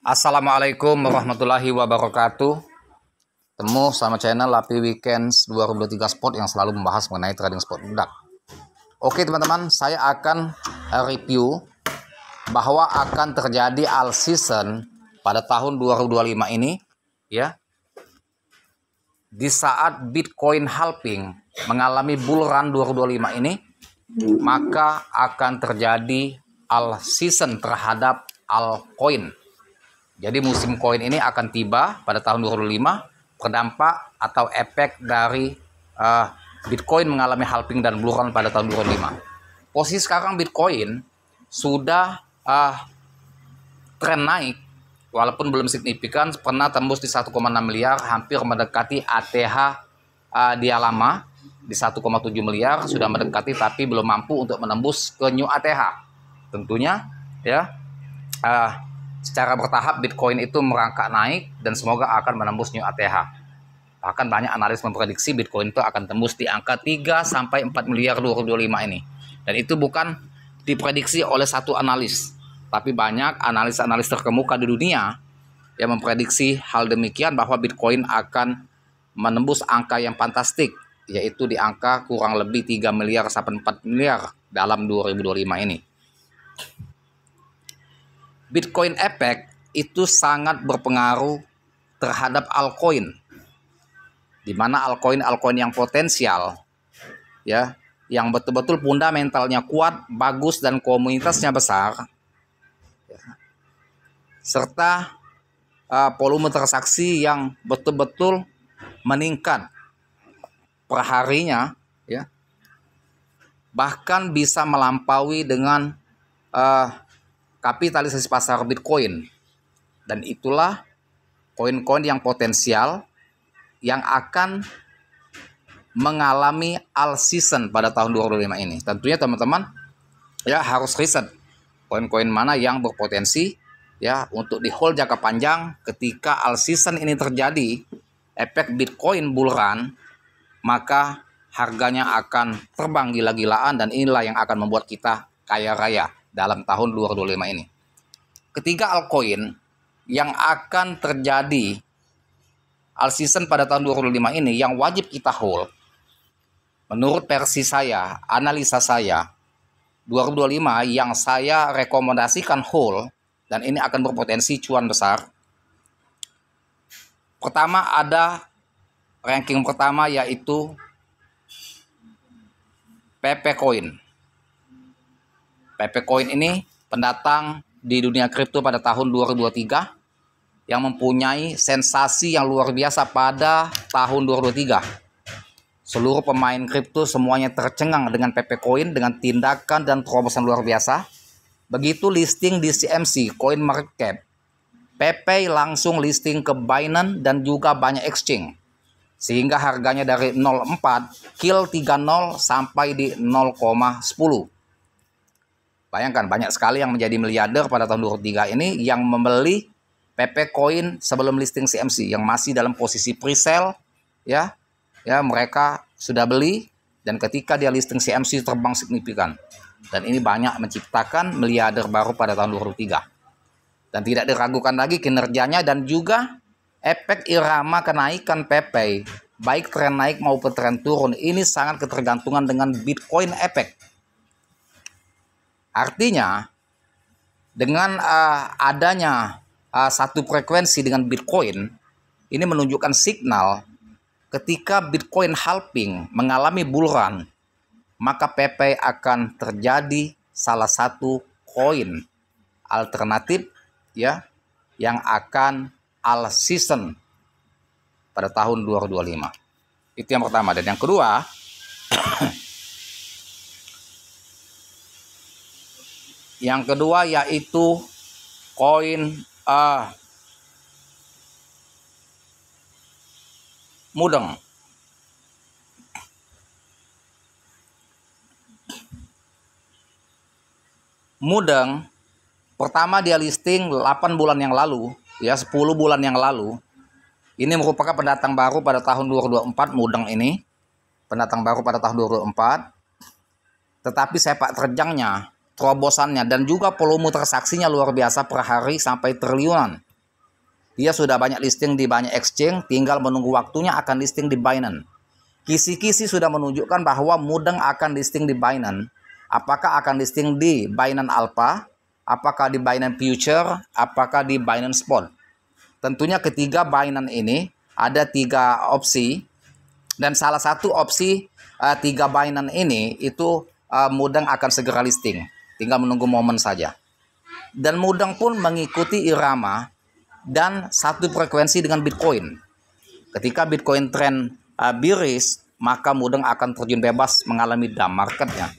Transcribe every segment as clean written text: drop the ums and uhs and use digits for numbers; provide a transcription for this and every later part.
Assalamualaikum warahmatullahi wabarakatuh. Temu sama channel Lapi Weekends 2023 Sport yang selalu membahas mengenai trading sport budak. Oke teman-teman, saya akan review bahwa akan terjadi all season pada tahun 2025 ini ya. Di saat Bitcoin halving mengalami bull run 2025 ini, maka akan terjadi all season terhadap altcoin. Jadi musim koin ini akan tiba pada tahun 2025, berdampak atau efek dari Bitcoin mengalami halving dan bull run pada tahun 2025. Posisi sekarang Bitcoin sudah tren naik, walaupun belum signifikan, pernah tembus di 1,6 miliar, hampir mendekati ATH dia lama di 1,7 miliar, sudah mendekati tapi belum mampu untuk menembus ke new ATH. Tentunya ya secara bertahap Bitcoin itu merangkak naik dan semoga akan menembus new ATH. Bahkan banyak analis memprediksi Bitcoin itu akan tembus di angka 3 sampai 4 miliar 2025 ini. Dan itu bukan diprediksi oleh satu analis, tapi banyak analis-analis terkemuka di dunia yang memprediksi hal demikian, bahwa Bitcoin akan menembus angka yang fantastik, yaitu di angka kurang lebih 3 miliar sampai 4 miliar dalam 2025 ini. Bitcoin effect itu sangat berpengaruh terhadap altcoin, di mana altcoin yang potensial ya, yang betul-betul fundamentalnya kuat, bagus dan komunitasnya besar ya, serta volume transaksi yang betul-betul meningkat per harinya ya, bahkan bisa melampaui dengan kapitalisasi pasar Bitcoin. Dan itulah koin-koin yang potensial yang akan mengalami all season pada tahun 2025 ini. Tentunya teman-teman ya harus riset koin-koin mana yang berpotensi ya untuk di hold jangka panjang. Ketika all season ini terjadi, efek Bitcoin bull run, maka harganya akan terbang gila-gilaan, dan inilah yang akan membuat kita kaya raya dalam tahun 2025 ini. Ketiga altcoin yang akan terjadi all season pada tahun 2025 ini yang wajib kita hold, menurut versi saya, analisa saya 2025 yang saya rekomendasikan hold, dan ini akan berpotensi cuan besar. Pertama, ada ranking pertama yaitu PP Coin. PP Coin ini pendatang di dunia kripto pada tahun 2023 yang mempunyai sensasi yang luar biasa pada tahun 2023. Seluruh pemain kripto semuanya tercengang dengan PP Coin dengan tindakan dan terobosan luar biasa. Begitu listing di CMC Coin Market Cap, PP langsung listing ke Binance dan juga banyak exchange, sehingga harganya dari 0,4 kill 30 sampai di 0,10. Bayangkan, banyak sekali yang menjadi miliarder pada tahun 2023 ini yang membeli PP Coin sebelum listing CMC, yang masih dalam posisi pre-sale ya, mereka sudah beli, dan ketika dia listing CMC terbang signifikan. Dan ini banyak menciptakan miliarder baru pada tahun 2023. Dan tidak diragukan lagi kinerjanya dan juga efek irama kenaikan PP, baik tren naik maupun tren turun, ini sangat ketergantungan dengan Bitcoin effect. Artinya dengan adanya satu frekuensi dengan Bitcoin, ini menunjukkan signal ketika Bitcoin halving mengalami bull run, maka PP akan terjadi salah satu koin alternatif ya yang akan all season pada tahun 2025. Itu yang pertama. Dan yang kedua, yaitu koin Mudeng. Mudeng pertama dia listing 8 bulan yang lalu ya, 10 bulan yang lalu. Ini merupakan pendatang baru pada tahun 2024. Mudeng ini pendatang baru pada tahun 2024. Tetapi sepak terjangnya, terobosannya dan juga volume transaksinya luar biasa per hari sampai triliunan. Dia sudah banyak listing di banyak exchange, tinggal menunggu waktunya akan listing di Binance. Kisi-kisi sudah menunjukkan bahwa Mudeng akan listing di Binance. Apakah akan listing di Binance Alpha, apakah di Binance Future, apakah di Binance Spot. Tentunya ketiga Binance ini ada 3 opsi, dan salah satu opsi 3 Binance ini itu Mudeng akan segera listing. Tinggal menunggu momen saja. Dan Mudeng pun mengikuti irama dan satu frekuensi dengan Bitcoin. Ketika Bitcoin trend bearish, maka Mudeng akan terjun bebas mengalami down marketnya.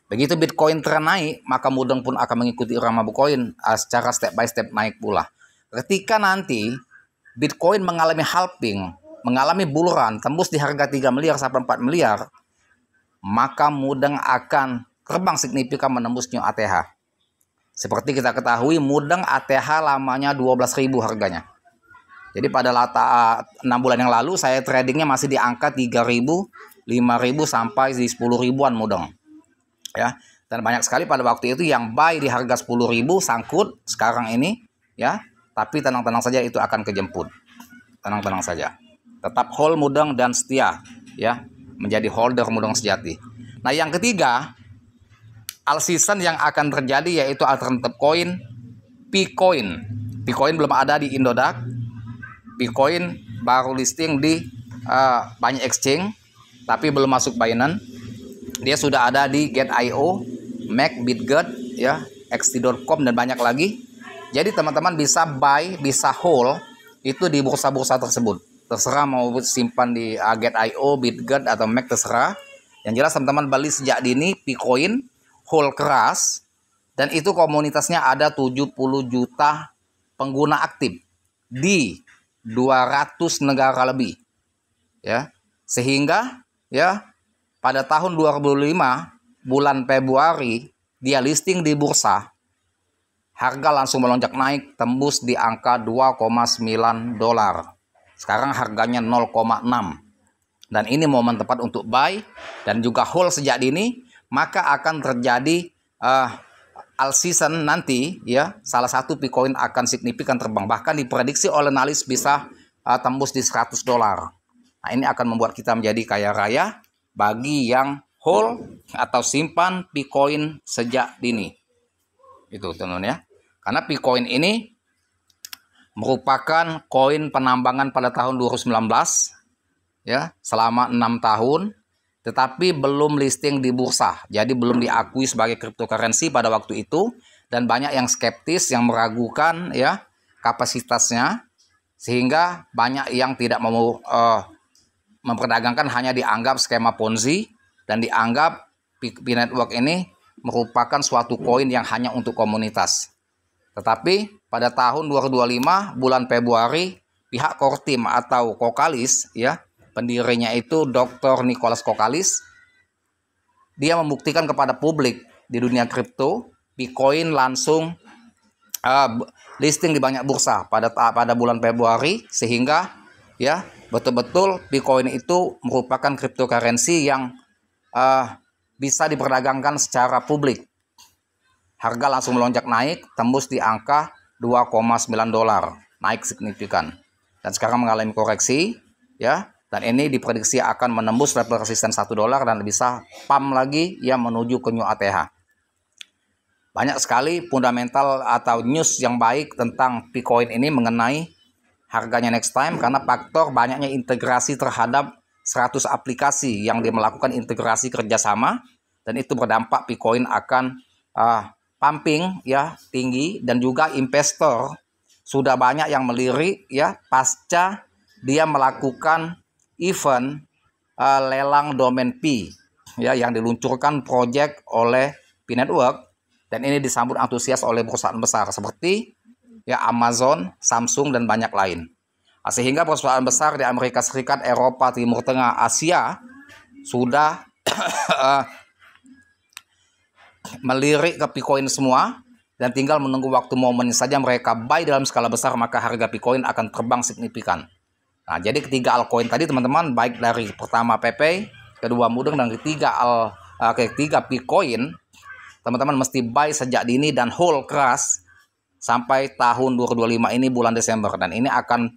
Begitu Bitcoin trend naik, maka Mudeng pun akan mengikuti irama Bitcoin secara step by step naik pula. Ketika nanti Bitcoin mengalami halving, mengalami bull run, tembus di harga 3 miliar sampai 4 miliar, maka Mudeng akan terbang signifikan menembus new ATH. Seperti kita ketahui, Mudeng ATH lamanya 12.000 harganya. Jadi pada 6 bulan yang lalu saya tradingnya masih di angka 3.000, 5.000 sampai di 10 ribuan Mudeng. Ya, dan banyak sekali pada waktu itu yang buy di harga 10.000 sangkut sekarang ini, ya. Tapi tenang-tenang saja, itu akan kejemput. Tenang-tenang saja. Tetap hold Mudeng dan setia, ya, menjadi holder Mudeng sejati. Nah, yang ketiga, all season yang akan terjadi yaitu alternative coin Picoin. Picoin belum ada di Indodax. Picoin baru listing di banyak exchange, tapi belum masuk Binance. Dia sudah ada di Get.io, Mac, Bitget, ya, xt.com dan banyak lagi. Jadi teman-teman bisa buy, bisa hold itu di bursa-bursa tersebut. Terserah mau simpan di Get.io, Bitget atau Mac, terserah. Yang jelas teman-teman beli sejak dini Picoin, hold keras, dan itu komunitasnya ada 70 juta pengguna aktif di 200 negara lebih, ya. Sehingga, ya, pada tahun 2005 bulan Februari dia listing di bursa, harga langsung melonjak naik tembus di angka 2,9 dolar. Sekarang harganya 0,6. Dan ini momen tepat untuk buy dan juga hold sejak dini. Maka akan terjadi all season nanti, ya, salah satu Picoin akan signifikan terbang, bahkan diprediksi oleh analis bisa tembus di 100 dolar. Nah, ini akan membuat kita menjadi kaya raya bagi yang hold atau simpan Picoin sejak dini. Itu teman-teman, ya. Karena Picoin ini merupakan koin penambangan pada tahun 2019, ya, selama 6 tahun. Tetapi belum listing di bursa, jadi belum diakui sebagai cryptocurrency pada waktu itu, dan banyak yang skeptis, yang meragukan, ya, kapasitasnya, sehingga banyak yang tidak mau memperdagangkan, hanya dianggap skema Ponzi dan dianggap P-Network ini merupakan suatu koin yang hanya untuk komunitas. Tetapi pada tahun 2025 bulan Februari, pihak core team atau Kokalis, ya, pendirinya itu Dr. Nicholas Kokalis, dia membuktikan kepada publik di dunia kripto, Picoin langsung listing di banyak bursa pada bulan Februari, sehingga, ya, betul-betul Picoin itu merupakan cryptocurrency yang bisa diperdagangkan secara publik. Harga langsung melonjak naik, tembus di angka 2,9 dolar, naik signifikan. Dan sekarang mengalami koreksi, ya. Dan ini diprediksi akan menembus level resisten 1 dolar dan bisa pump lagi, ya, menuju ke new ATH. Banyak sekali fundamental atau news yang baik tentang Picoin ini mengenai harganya next time, karena faktor banyaknya integrasi terhadap 100 aplikasi yang dia melakukan integrasi kerjasama, dan itu berdampak Picoin akan pumping, ya, tinggi, dan juga investor sudah banyak yang melirik, ya, pasca dia melakukan event lelang domain P, ya, yang diluncurkan project oleh P-Network, dan ini disambut antusias oleh perusahaan besar seperti, ya, Amazon, Samsung dan banyak lain. Sehingga perusahaan besar di Amerika Serikat, Eropa, Timur Tengah, Asia sudah melirik ke Picoin semua, dan tinggal menunggu waktu momen saja mereka buy dalam skala besar, maka harga Picoin akan terbang signifikan. Nah, jadi ketiga altcoin tadi teman-teman, baik dari pertama PP, kedua Mudeng, dan ketiga Picoin, teman-teman mesti buy sejak dini dan hold keras, sampai tahun 2025 ini bulan Desember, dan ini akan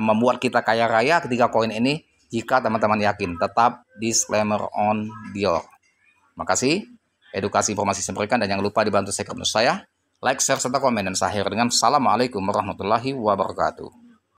membuat kita kaya raya ketika koin ini jika teman-teman yakin. Tetap disclaimer on Dior. Makasih edukasi informasi saya berikan, dan jangan lupa dibantu subscribe saya, like, share, serta komen, dan saya akhir dengan assalamualaikum warahmatullahi wabarakatuh.